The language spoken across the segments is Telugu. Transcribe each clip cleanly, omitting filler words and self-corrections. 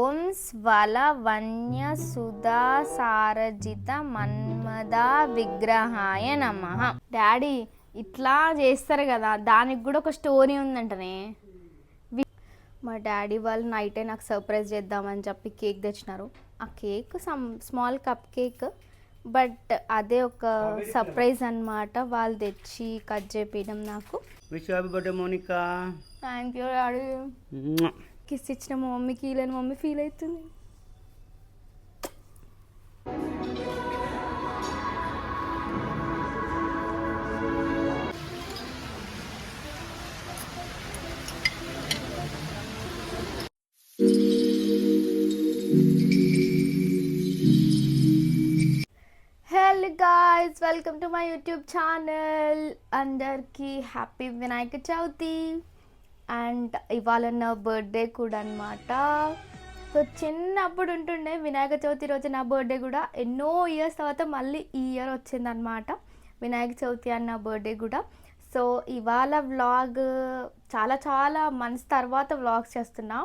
ఓం స్వల వన్య సుధా సారజిత మన్మద విగ్రహాయ నమః. డాడీ ఇట్లా చేస్తారు కదా, దానికి కూడా ఒక స్టోరీ ఉందంటనే. మా డాడీ వాళ్ళు నైటే నాకు సర్ప్రైజ్ చేద్దామని చెప్పి కేక్ తెచ్చినారు. ఆ cake small cup cake, but అదే ఒక సర్ప్రైజ్ అన్నమాట. వాళ్ళు తెచ్చి కట్ చేపించడం నాకు. Wish happy birthday Monica. Thank you daddy. Kiss ఇచ్చిన మా మమ్మీకి ఇలాని మమ్మీ ఫీల్ అవుతుంది. Hello guys, welcome to my YouTube channel. అందరికీ హ్యాపీ వినాయక చవితి. అండ్ ఇవాళ నా బర్త్డే కూడా అనమాట. సో చిన్నప్పుడు ఉంటుండే వినాయక చవితి రోజు నా బర్త్డే కూడా. ఎన్నో ఇయర్స్ తర్వాత మళ్ళీ ఈ ఇయర్ వచ్చిందనమాట వినాయక చవితి అన్న బర్త్డే కూడా. సో ఇవాళ వ్లాగ్ చాలా మంత్స్ తర్వాత వ్లాగ్స్ చేస్తున్నా.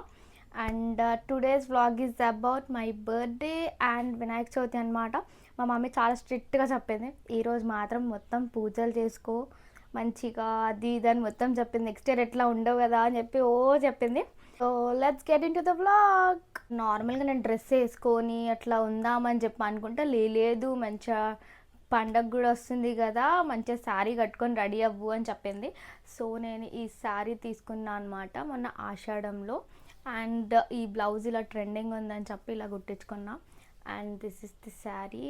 And today's vlog is about my birthday and Vinayaka Chavithi అనమాట. మా మమ్మీ చాలా స్ట్రిక్ట్గా చెప్పింది, ఈరోజు మాత్రం మొత్తం పూజలు చేసుకో మంచిగా, అది ఇదని మొత్తం చెప్పింది. నెక్స్ట్ ఇయర్ ఎట్లా ఉండవు కదా అని చెప్పి చెప్పింది. So let's get in to the vlog. నార్మల్గా నేను డ్రెస్ వేసుకొని అట్లా ఉందామని చెప్పి అనుకుంటే లేదు, మంచిగా పండగ కూడా వస్తుంది కదా, మంచిగా శారీ కట్టుకొని రెడీ అవ్వు అని చెప్పింది. సో నేను ఈ శారీ తీసుకున్నాను అనమాట మొన్న ఆషాఢంలో. అండ్ ఈ బ్లౌజ్ ఇలా ట్రెండింగ్ ఉందని చెప్పి ఇలా కుట్టించుకున్నా. And this is the sari.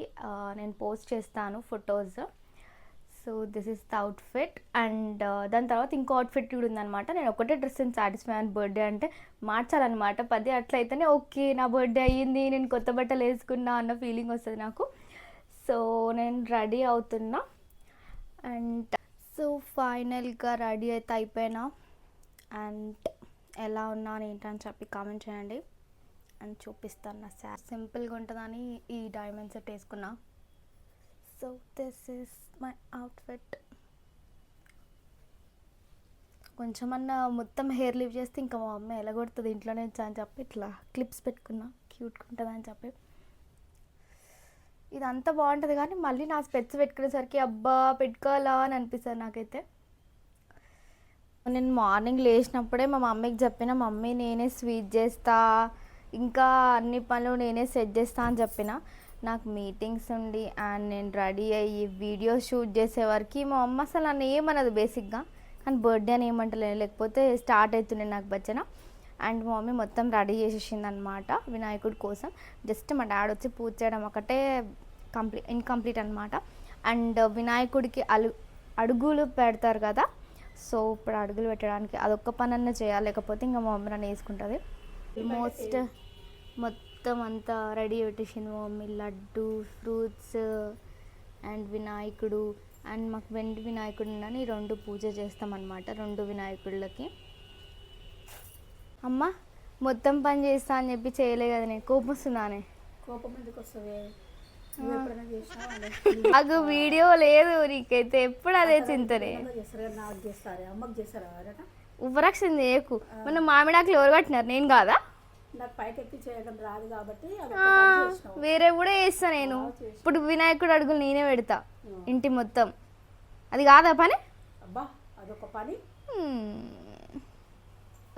నేను పోస్ట్ చేస్తాను photos. So this is the outfit. And దాని తర్వాత ఇంకో అవుట్ఫిట్ కూడా ఉందనమాట. నేను ఒకటే డ్రెస్ సాటిస్ఫై అని బర్త్డే అంటే మార్చాలన్నమాట 10 అట్లయితేనే ఓకే నా బర్త్డే అయ్యింది, నేను కొత్త బట్టలు వేసుకున్నా అన్న ఫీలింగ్ వస్తుంది నాకు. సో నేను రెడీ అవుతున్నా. అండ్ సో ఫైనల్గా రెడీ అయితే అయిపోయినా. అండ్ ఎలా ఉన్నాను ఏంటని చెప్పి కామెంట్ చేయండి. అండ్ చూపిస్తాను నా శారీ. సింపుల్గా ఉంటుందని ఈ డైమండ్ సెట్ వేసుకున్నా. So this is my outfit. కొంచెమన్నా మొత్తం హెయిర్ లివ్ చేస్తే ఇంకా మా అమ్మ ఎలా కొడుతుంది ఇంట్లోనే అని చెప్పి ఇట్లా క్లిప్స్ పెట్టుకున్నా, క్యూట్గా ఉంటుంది అని చెప్పి. ఇదంతా బాగుంటుంది కానీ మళ్ళీ నా స్పెట్స్ పెట్టుకునేసరికి అబ్బా పెట్టుకోవాలా అని అనిపిస్తుంది నాకైతే. నేను మార్నింగ్ లేచినప్పుడే మా మమ్మీకి చెప్పిన, మమ్మీ నేనే స్వీట్ చేస్తా, ఇంకా అన్ని పనులు నేనే సెట్ చేస్తా అని చెప్పిన. నాకు మీటింగ్స్ ఉండి అండ్ నేను రెడీ అయ్యి వీడియో షూట్ చేసేవారికి మా అమ్మ అసలు నన్ను ఏమన్నది బేసిక్గా. కానీ బర్త్డే అని ఏమంటలేదు, లేకపోతే స్టార్ట్ అవుతుండే నాకు భజన. అండ్ మా మమ్మీ మొత్తం రెడీ చేసేసింది అనమాట వినాయకుడి కోసం. జస్ట్ మా డాడీ వచ్చి పూజ చేయడం ఒకటే ఇన్కంప్లీట్ అనమాట. అండ్ వినాయకుడికి అడుగులు పెడతారు కదా, సో ఇప్పుడు అడుగులు పెట్టడానికి అదొక్క పనన్నా చేయాలి, లేకపోతే ఇంకా మా మమ్మీ నన్ను వేసుకుంటుంది. ఆల్మోస్ట్ మొత్తం అంతా రెడీ పెట్టేసింది మా మమ్మీ. లడ్డు, ఫ్రూట్స్ అండ్ వినాయకుడు. అండ్ మాకు వెండి వినాయకుడు అని 2 పూజ చేస్తామన్నమాట, 2 వినాయకుడికి. అమ్మ మొత్తం పని చేస్తా అని చెప్పి చేయలే కదా, నేను కోపం వస్తుందానే. కోపం ఎందుకు వస్తుంది? నాకు వీడియో లేదు నీకైతే, ఎప్పుడు అదే చింతనే. ఉపరక్షణ చేయకు. మొన్న మామిడాకులు ఎవరు కట్టినారు, నేను కాదా? వేరే కూడా చేస్తా నేను. ఇప్పుడు వినాయకుడు అడుగులు నేనే పెడతా ఇంటి మొత్తం. అది కాదా పని?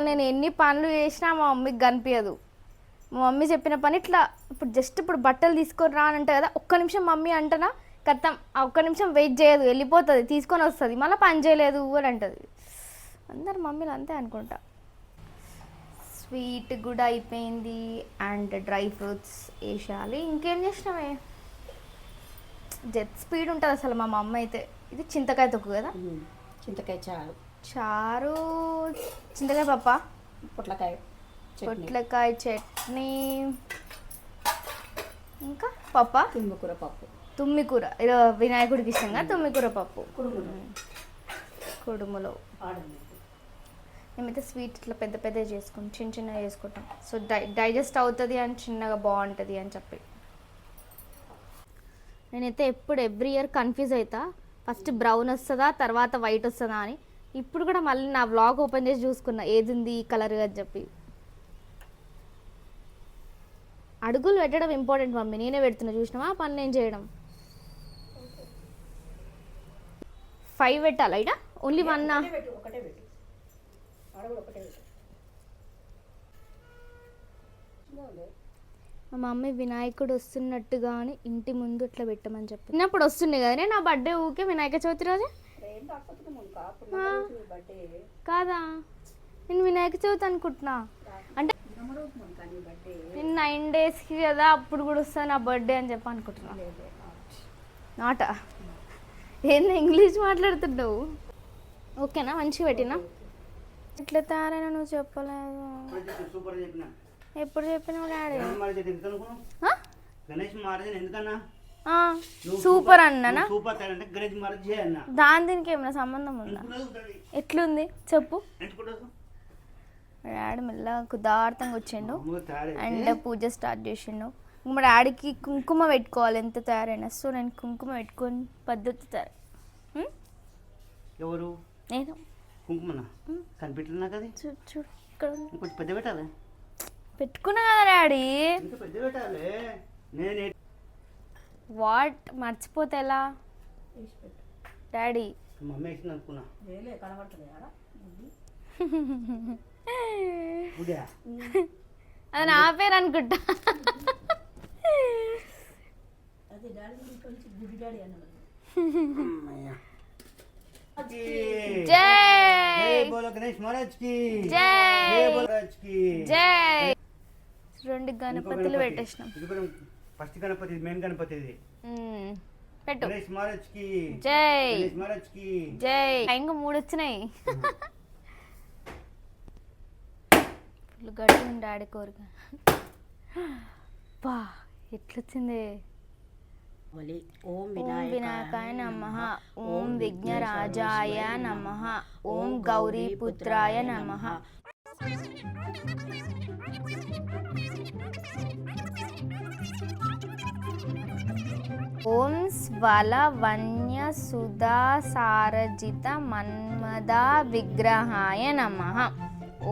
నేను ఎన్ని పనులు చేసినా మా మమ్మీకి కనిపించదు. మా మమ్మీ చెప్పిన పని ఇట్లా ఇప్పుడు బట్టలు తీసుకొని రా అని అంటే కదా, ఒక్క నిమిషం మమ్మీ అంటనా కథం, ఆ ఒక్క నిమిషం వెయిట్ చేయదు, వెళ్ళిపోతుంది, తీసుకొని వస్తుంది, మళ్ళీ పని చేయలేదు అని అంటుంది. అందరు మమ్మీలు అంతే అనుకుంటా. స్వీట్ కూడా అయిపోయింది అండ్ డ్రై ఫ్రూట్స్ వేసేయాలి. ఇంకేం చేసినామే, జెట్ స్పీడ్ ఉంటుంది అసలు మా మమ్మీ అయితే. ఇది చింతకాయ తొక్కు కదా, చింతకాయ చారు, చింతకాయ పప్ప, పొట్లకాయ చట్నీ, ఇంకా పప్ప, తుమ్మికూర. వినాయకుడికి ఇష్టంగా తుమ్మికూర పప్పు, కుడుములో. మేమైతే స్వీట్ ఇట్లా పెద్ద చేసుకుంటాం, చిన్నగా చేసుకుంటాం. సో డైజెస్ట్ అవుతుంది అని చిన్నగా బాగుంటుంది అని చెప్పి. నేనైతే ఎవ్రీ ఇయర్ కన్ఫ్యూజ్ అవుతా, ఫస్ట్ బ్రౌన్ వస్తుందా తర్వాత వైట్ వస్తుందా అని. ఇప్పుడు కూడా మళ్ళీ నా వ్లాగ్ ఓపెన్ చేసి చూసుకున్నా ఏది ఉంది ఈ కలర్ అని చెప్పి. అడుగులు పెట్టడం ఇంపార్టెంట్ మమ్మీ, నేనే పెడుతున్నా చూసినావా పని నేను చేయడం. 5 పెట్టాలా ఇట? ఓన్లీ 1 ఒకటే పెట్టు అడుగులు ఒకటే పెట్టు. మా మమ్మీ వినాయకుడు వస్తున్నట్టుగాని ఇంటి ముందు ఇట్లా పెట్టమని చెప్పి చిన్నప్పుడు వస్తుండే కదా, నా బర్త్డే ఊకే వినాయక చవితి రోజే ఏం కాకపోతే మొన్న బర్త్డే కాదా, నేను వినాయక చవితి అనుకుంటున్నా. అంటే కానీ బర్త్డే నేను 9 డేస్కి కదా, అప్పుడు కూడా వస్తాను నా బర్త్డే అని చెప్పి అనుకుంటున్నా. నాట ఏంది ఇంగ్లీష్ మాట్లాడుతున్నావు? ఓకేనా, మంచిగా పెట్టినా? ఇట్లా తయారైనా నువ్వు చెప్పలేదు. సూపర్ చెప్పిన. ఎప్పుడు చెప్పినావు డాడీ? గణేష్ మహారాజ్ ఎందుకన్నా సూపర్ అన్నానా? సూపర్ అంటే గణేష్ మహారాజ్ అన్న. దాని దీనికి ఏమైనా సంబంధం ఉందా? ఎట్లుంది చెప్పు. డాడీ మెల్లగా కుదార్థంగా వచ్చిండు అండ్ పూజ స్టార్ట్ చేసిండు. మా డాడీకి కుంకుమ పెట్టుకోవాలి ఎంత తయారైనా, సో నేను కుంకుమ పెట్టుకొని పద్ధతి తయారు. ఎవరు? నేను. కుంకుమనా కనిపెట్టినా కదా? చూడు చూడు ఇక్కడ కొంచెం పెద్ద పెట్టాలి. పెట్టుకున్నా కదా డాడీ. ఇంకా పెద్ద పెట్టాలి. నేను వాట్ మర్చిపోతే ఎలా డాడీ? మమ్మీ వేసింది అనుకున్నా. కనబడుతుంది కదా అది నా పేరు అనుకుంటా. అదే డాడీ కొంచెం గుడి డాడీ అన్నది. జై బోలో గణేష్ మహారాజ్ కి జై మహారాజ్ కి జై. 2 గణపతులు పెట్టేసినాం. ఇది కూడా ఫస్ట్ గణపతి, మెయిన్ గణపతి ఇది. పెట్టు. గణేష్ మహారాజ్ కి జై గణేష్ మహారాజ్ కి జై. ఇంకా 3 వచ్చినాయి. ఫుల్ గట్టి ఉంది డాడీ కోరిక. బా ఎట్లొచ్చింది. ఓం వినాయకాయ నమః, ఓం విఘ్నరాజాయ నమః, ఓం గౌరీపుత్రాయ నమః. ఓం స్వల వన్య సుధా సారజిత మన్మద విగ్రహాయ నమః,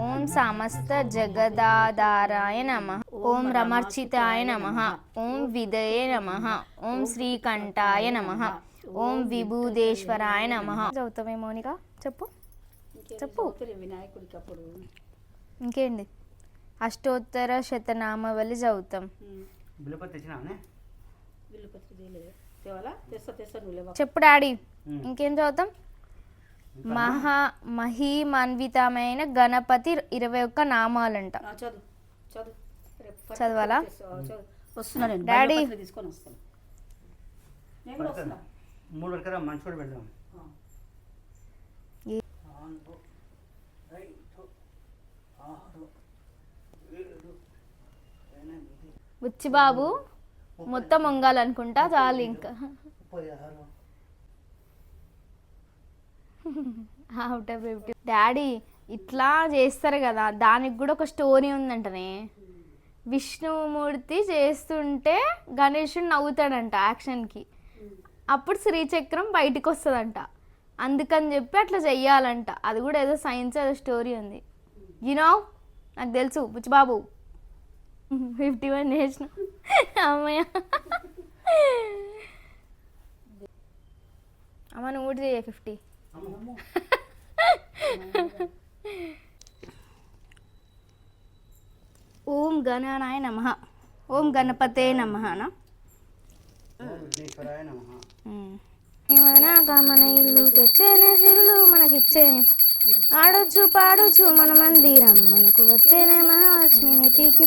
ఓం సమస్త జగదాధారాయ నమః, ఓం రమర్చితాయ నమః, ఓం విదయే నమః, ఓం శ్రీకంఠాయ నమః, ఓం విభూదేశ్వరాయ నమః. చదువుతామే మౌనిక చెప్పు చెప్పు. వినాయకుడికి అప్పుడు ఇంకేంటి అష్టోత్తర శతనామావళి చదువుతాం. బిల్లపతి తెచ్చినానే? బిల్లుపత్రి తేవాలా? తెస్తా నువ్వు. చెప్పు డాడీ. ఇంకేం చదువుతాం? మహీమన్వితమైన గణపతి 21 నామాలంట. చదువు చదువు. చదవాలా? వస్తున్నా నేను డాడీ. తీసుకొని వస్తాను. నేను కూడా వస్తున్నా. 3 వరకు మంచి కూడా పెడదాం. బుచ్చిబాబు మొత్తం వంగాలనుకుంటా చాలు ఇంకా. Out of 50. డాడీ ఇట్లా చేస్తారు కదా, దానికి కూడా ఒక స్టోరీ ఉందంటనే. విష్ణుమూర్తి చేస్తుంటే గణేశుడు నవ్వుతాడంట యాక్షన్కి, అప్పుడు శ్రీచక్రం బయటికి వస్తుందంట. అందుకని చెప్పి అట్లా చెయ్యాలంట. అది కూడా ఏదో సైన్స్ ఏదో స్టోరీ ఉంది. యూనో నాకు తెలుసు బుచ్చిబాబు. 51 చేసిన అమ్మయ్య. అమ్మ నువ్వు కూడా చేయ 50. ఓం గణానాయ నమః, ఓం గణపతే నమః. విఘ్నేశ్వరాయ నమః. మన ఇల్లు తెచ్చేనే సిరులు మనకిచ్చేనే, ఆడొచ్చు పాడొచ్చు మన మందిరం మనకు వచ్చేనే, మహాలక్ష్మి నెటికి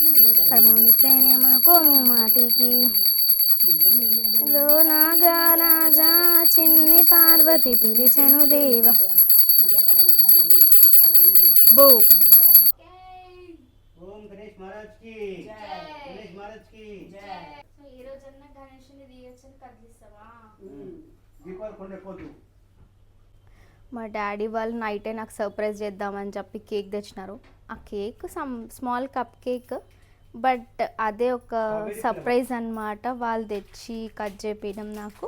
పరముడిచ్చేనే మన కోము మాటికి. లో నాగారాజా చిన్ని పార్వతి పిలిచెను దేవ. బో ఓం గణేష్ మహారాజ్ కి గణేష్ మహారాజ్ కి ఈ రోజన్నా గణేషుని తీయొచ్చని కదిలిస్తావా? దీపాలు కొండపోతు. మా డాడీ వాళ్ళు నైటే నాకు సర్ప్రైజ్ చేద్దామని చెప్పి కేక్ తెచ్చినారు. ఆ cake small cup cake, but అదే ఒక సర్ప్రైజ్ అన్నమాట. వాళ్ళు తెచ్చి కట్ చేపించడం నాకు,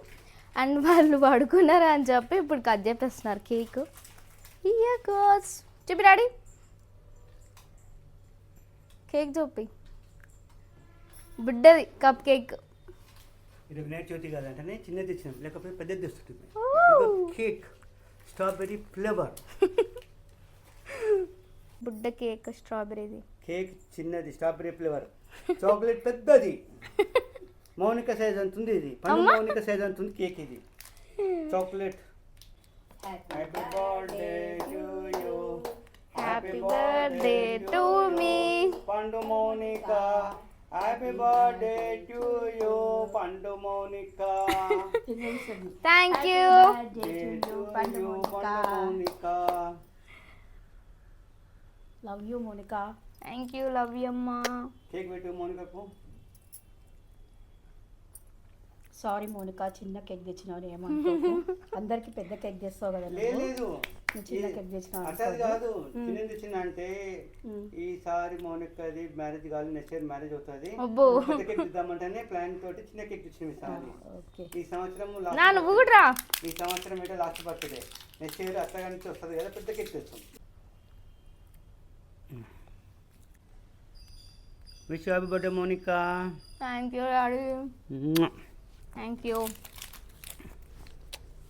అండ్ వాళ్ళు పడుకున్నారు అని చెప్పి ఇప్పుడు కట్ చేపిస్తున్నారు కేక్. ఇయా కోస్ చెప్పి డాడీ కేక్ చూపి. బుడ్డది కప్ కేక్. ఇది వినాయక చవితి కాదంటే చిన్నది తెచ్చినాం, లేకపోతే పెద్దది తెస్తుంటుంది. Cake strawberry flavour. బుడ్డ కేక్ స్ట్రాబెరీది. కేక్ చిన్నది స్ట్రాబెరీ ఫ్లేవర్, చాక్లెట్ పెద్దది. మౌనిక సైజ్ అంత ఉంది ఇది, పండు మౌనిక సైజ్ అంత ఉంది కేక్ ఇది. Chocolate. Happy birthday to you, happy birthday to me. పండు Mounika. Happy birthday to you, పండు మౌనిక. Thank you. పండు Mounika. Love you Monika. Thank you, love you అమ్మా. కేక్ పెట్టు మౌనికకు. సారీ మోనిక, చిన్న కేక్ తెచ్చినావు ఏమనుకో. అందరికి పెద్ద కేక్ తెస్తావు కదా నువ్వు. లేదు నువ్వు చిన్న కేక్ తెచ్చినావు అసలు కాదు, చిన్నది తెచ్చిన అంటే ఈసారి మౌనికది మ్యారేజ్ కాదు, నెక్స్ట్ ఇయర్ మ్యారేజ్ అవుతుంది. అబ్బో. పెద్ద కేక్ ఇద్దామంటేనే ప్లాన్ తోటి చిన్న కేక్ తెచ్చిన ఈసారి. ఓకే. ఈ సంవత్సరం నా నువ్వు కూడా రా. ఈ సంవత్సరం ఏంటో లాస్ట్ బర్త్డే, నెక్స్ట్ ఇయర్ అత్తగారి నుంచి వస్తుంది కదా, పెద్ద కేక్ తెచ్చాం. Wish happy birthday Mounika. Thank you daddy. Thank you.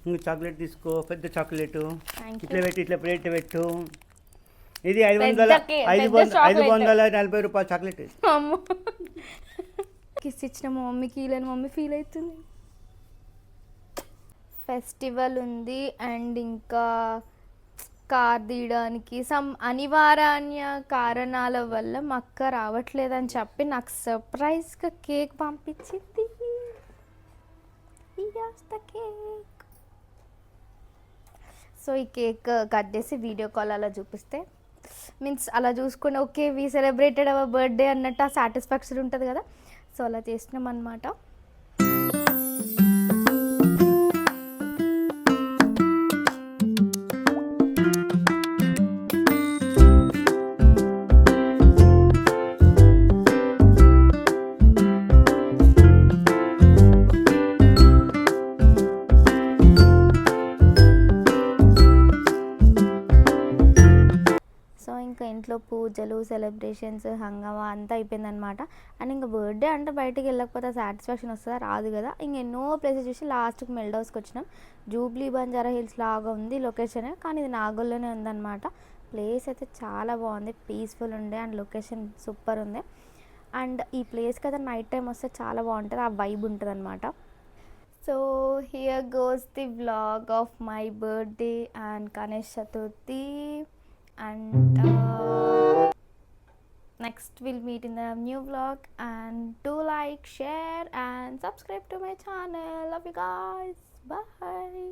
ఇంకా చాక్లెట్ తీసుకో, పెద్ద చాక్లెట్. థ్యాంక్ ఇట్లా యూ. పెట్టు, ఇట్లా ప్లేట్ పెట్టు. ఇది పెద్ద 540 రూపాయల చాక్లెట్. అమ్మ కిస్ ఇచ్చిన మా మమ్మీకి ఇలాని మమ్మీ ఫీల్ అవుతుంది. ఫెస్టివల్ ఉంది అండ్ ఇంకా కార్ తీయడానికి సమ్ అనివార్య కారణాల వల్ల మా అక్క రావట్లేదని చెప్పి నాకు సర్ప్రైజ్గా కేక్ పంపించింది. కేక్. సో ఈ కేక్ కట్ చేసి వీడియో కాల్ అలా చూపిస్తే మీన్స్ అలా చూసుకుని okay we celebrated hour birthday అన్నట్టు ఆ సాటిస్ఫాక్షన్ ఉంటుంది కదా. సో అలా చేసినాం అనమాట. సో ఇంకా ఇంట్లో పూజలు సెలబ్రేషన్స్ హంగామా అంతా అయిపోయిందనమాట. అండ్ ఇంకా బర్త్డే అంటే బయటికి వెళ్ళకపోతే సాటిస్ఫాక్షన్ వస్తుందా, రాదు కదా. ఇంక ఎన్నో ప్లేసెస్ చూసి లాస్ట్కి మెల్డ్ హౌస్కి వచ్చినాం. జూబ్లీ బంజారా హిల్స్ లాగా ఉంది లొకేషన్, కానీ ఇది నాగోల్లోనే ఉందన్నమాట. ప్లేస్ అయితే చాలా బాగుంది, పీస్ఫుల్ ఉండే అండ్ లొకేషన్ సూపర్ ఉంది. అండ్ ఈ ప్లేస్కి అయితే నైట్ టైం వస్తే చాలా బాగుంటుంది, ఆ వైబ్ ఉంటుంది అనమాట. So here goes the vlog of my birthday and Ganesh Chaturthi. And next we'll meet in the new vlog, and do like, share and subscribe to my channel. Love you guys. Bye.